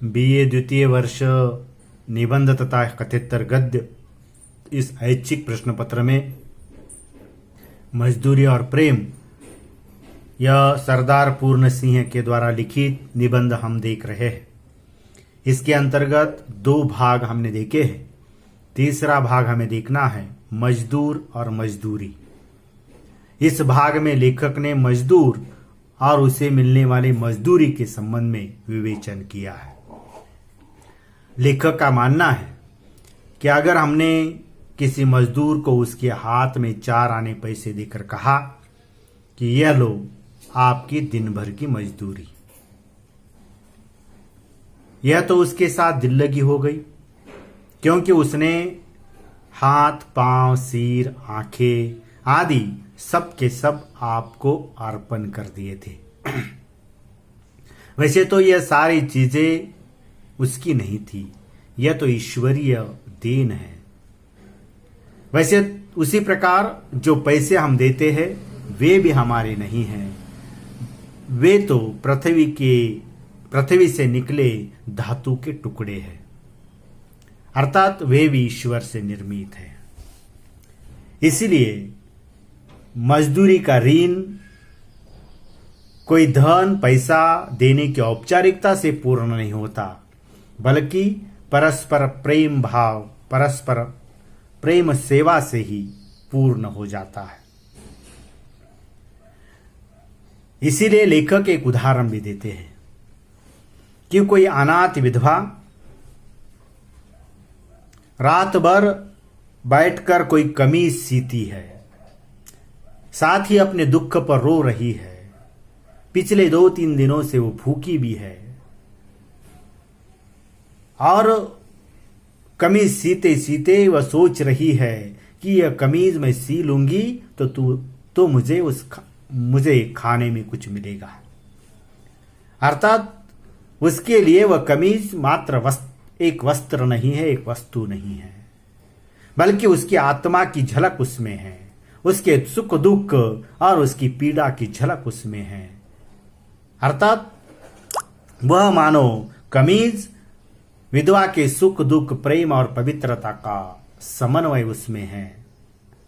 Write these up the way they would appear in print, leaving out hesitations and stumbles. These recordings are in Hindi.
बीए द्वितीय वर्ष निबंध तथा कथेतर गद्य इस ऐच्छिक प्रश्न पत्र में मजदूरी और प्रेम यह सरदार पूर्ण सिंह के द्वारा लिखित निबंध हम देख रहे हैं। इसके अंतर्गत 2 भाग हमने देखे हैं। तीसरा भाग हमें देखना है मजदूर और मजदूरी। इस भाग में लेखक ने मजदूर और उसे मिलने वाली मजदूरी के संबंध में विवेचन किया है। लेखक का मानना है कि अगर हमने किसी मजदूर को उसके हाथ में 4 आने पैसे देकर कहा कि यह लो आपकी दिन भर की मजदूरी, यह तो उसके साथ दिल लगी हो गई, क्योंकि उसने हाथ, पांव, सिर, आंखें आदि सब के सब आपको अर्पण कर दिए थे। वैसे तो यह सारी चीजें उसकी नहीं थी, यह तो ईश्वरीय देन है। वैसे उसी प्रकार जो पैसे हम देते हैं वे भी हमारे नहीं हैं, वे तो पृथ्वी से निकले धातु के टुकड़े हैं, अर्थात वे भी ईश्वर से निर्मित है। इसलिए मजदूरी का ऋण कोई धन पैसा देने की औपचारिकता से पूर्ण नहीं होता, बल्कि परस्पर प्रेम भाव, परस्पर प्रेम सेवा से ही पूर्ण हो जाता है। इसीलिए लेखक एक उदाहरण भी देते हैं कि कोई अनाथ विधवा रात भर बैठकर कोई कमीज सीती है, साथ ही अपने दुख पर रो रही है। पिछले 2-3 दिनों से वो भूखी भी है और कमीज सीते सीते वह सोच रही है कि यह कमीज मैं सी लूंगी तो मुझे खाने में कुछ मिलेगा। अर्थात उसके लिए वह कमीज मात्र एक वस्त्र नहीं है, एक वस्तु नहीं है, बल्कि उसकी आत्मा की झलक उसमें है, उसके सुख दुख और उसकी पीड़ा की झलक उसमें है। अर्थात वह मानो कमीज विधवा के सुख दुख, प्रेम और पवित्रता का समन्वय उसमें है,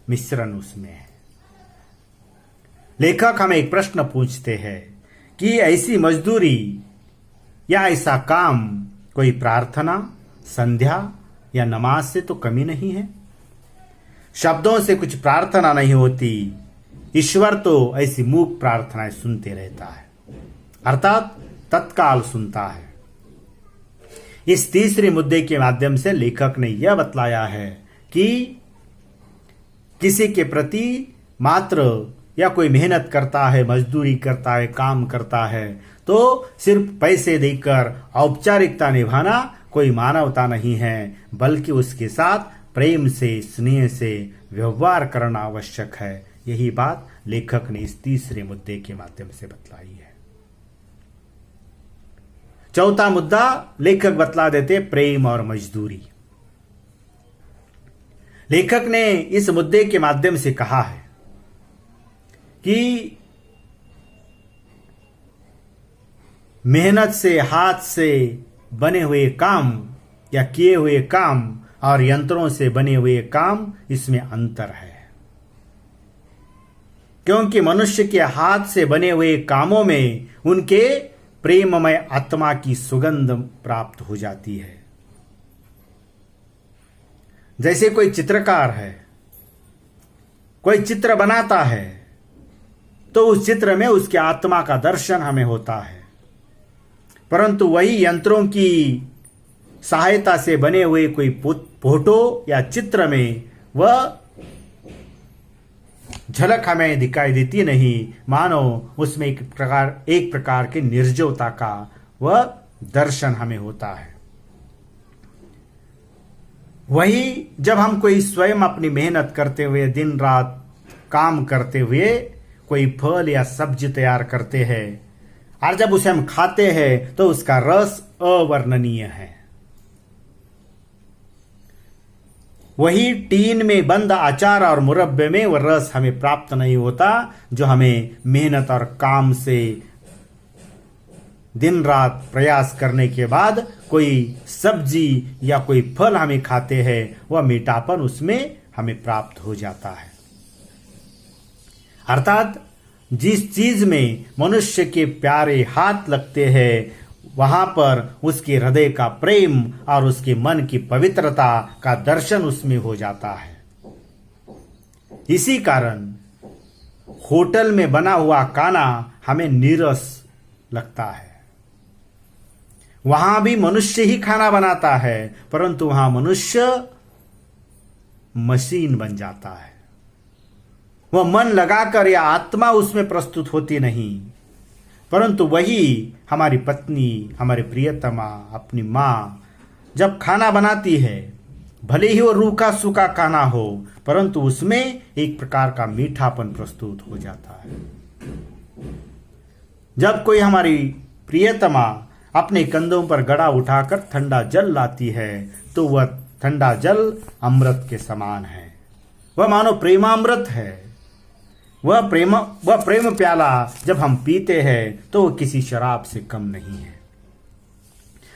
मिश्रण उसमें है। लेखक हमें एक प्रश्न पूछते हैं कि ऐसी मजदूरी या ऐसा काम कोई प्रार्थना, संध्या या नमाज से तो कमी नहीं है। शब्दों से कुछ प्रार्थना नहीं होती, ईश्वर तो ऐसी मूक प्रार्थनाएं सुनते रहता है, अर्थात तत्काल सुनता है। इस तीसरे मुद्दे के माध्यम से लेखक ने यह बतलाया है कि किसी के प्रति मात्र या कोई मेहनत करता है, मजदूरी करता है, काम करता है तो सिर्फ पैसे देकर औपचारिकता निभाना कोई मानवता नहीं है, बल्कि उसके साथ प्रेम से, स्नेह से व्यवहार करना आवश्यक है। यही बात लेखक ने इस तीसरे मुद्दे के माध्यम से बतलाई है। चौथा मुद्दा लेखक बतला देते प्रेम और मजदूरी। लेखक ने इस मुद्दे के माध्यम से कहा है कि मेहनत से, हाथ से बने हुए काम या किए हुए काम और यंत्रों से बने हुए काम, इसमें अंतर है। क्योंकि मनुष्य के हाथ से बने हुए कामों में उनके प्रेममय आत्मा की सुगंध प्राप्त हो जाती है। जैसे कोई चित्रकार है, कोई चित्र बनाता है तो उस चित्र में उसके आत्मा का दर्शन हमें होता है, परंतु वही यंत्रों की सहायता से बने हुए कोई फोटो या चित्र में वह झलक हमें दिखाई देती नहीं, मानो उसमें एक प्रकार के निर्जीवता का वह दर्शन हमें होता है। वही जब हम कोई स्वयं अपनी मेहनत करते हुए, दिन रात काम करते हुए कोई फल या सब्जी तैयार करते हैं और जब उसे हम खाते हैं तो उसका रस अवर्णनीय है। वही टीन में बंद अचार और मुरब्बे में वह रस हमें प्राप्त नहीं होता जो हमें मेहनत और काम से दिन रात प्रयास करने के बाद कोई सब्जी या कोई फल हमें खाते हैं, वह मीठापन उसमें हमें प्राप्त हो जाता है। अर्थात जिस चीज में मनुष्य के प्यारे हाथ लगते हैं, वहां पर उसके हृदय का प्रेम और उसके मन की पवित्रता का दर्शन उसमें हो जाता है। इसी कारण होटल में बना हुआ खाना हमें नीरस लगता है। वहां भी मनुष्य ही खाना बनाता है, परंतु वहां मनुष्य मशीन बन जाता है। वह मन लगाकर या आत्मा उसमें प्रस्तुत होती नहीं, परंतु वही हमारी पत्नी, हमारी प्रियतमा, अपनी माँ जब खाना बनाती है, भले ही वो रूखा सूखा खाना हो, परंतु उसमें एक प्रकार का मीठापन प्रस्तुत हो जाता है। जब कोई हमारी प्रियतमा अपने कंधों पर गड़ा उठाकर ठंडा जल लाती है, तो वह ठंडा जल अमृत के समान है। वह मानो प्रेमामृत है। वह प्रेम प्याला जब हम पीते हैं तो वह किसी शराब से कम नहीं है।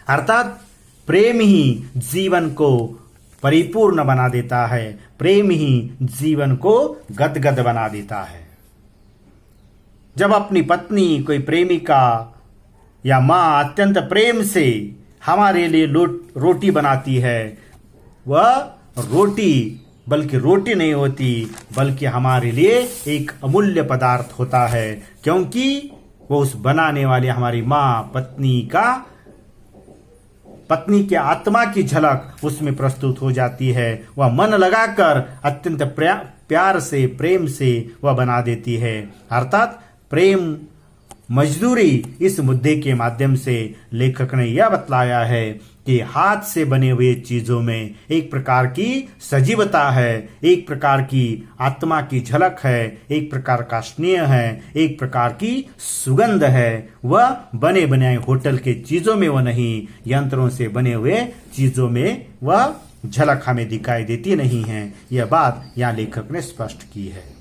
अर्थात प्रेम ही जीवन को परिपूर्ण बना देता है, प्रेम ही जीवन को गदगद बना देता है। जब अपनी पत्नी, कोई प्रेमिका या माँ अत्यंत प्रेम से हमारे लिए रोटी बनाती है, वह रोटी बल्कि रोटी नहीं होती, बल्कि हमारे लिए एक अमूल्य पदार्थ होता है, क्योंकि वो उस बनाने वाली हमारी माँ, पत्नी के आत्मा की झलक उसमें प्रस्तुत हो जाती है। वह मन लगाकर अत्यंत प्यार से, प्रेम से वह बना देती है। अर्थात प्रेम मजदूरी, इस मुद्दे के माध्यम से लेखक ने यह बतलाया है कि हाथ से बने हुए चीजों में एक प्रकार की सजीवता है, एक प्रकार की आत्मा की झलक है, एक प्रकार का स्नेह है, एक प्रकार की सुगंध है। वह बने बनाए होटल के चीजों में वह नहीं, यंत्रों से बने हुए चीजों में वह झलक हमें दिखाई देती नहीं है। यह बात यहाँ लेखक ने स्पष्ट की है।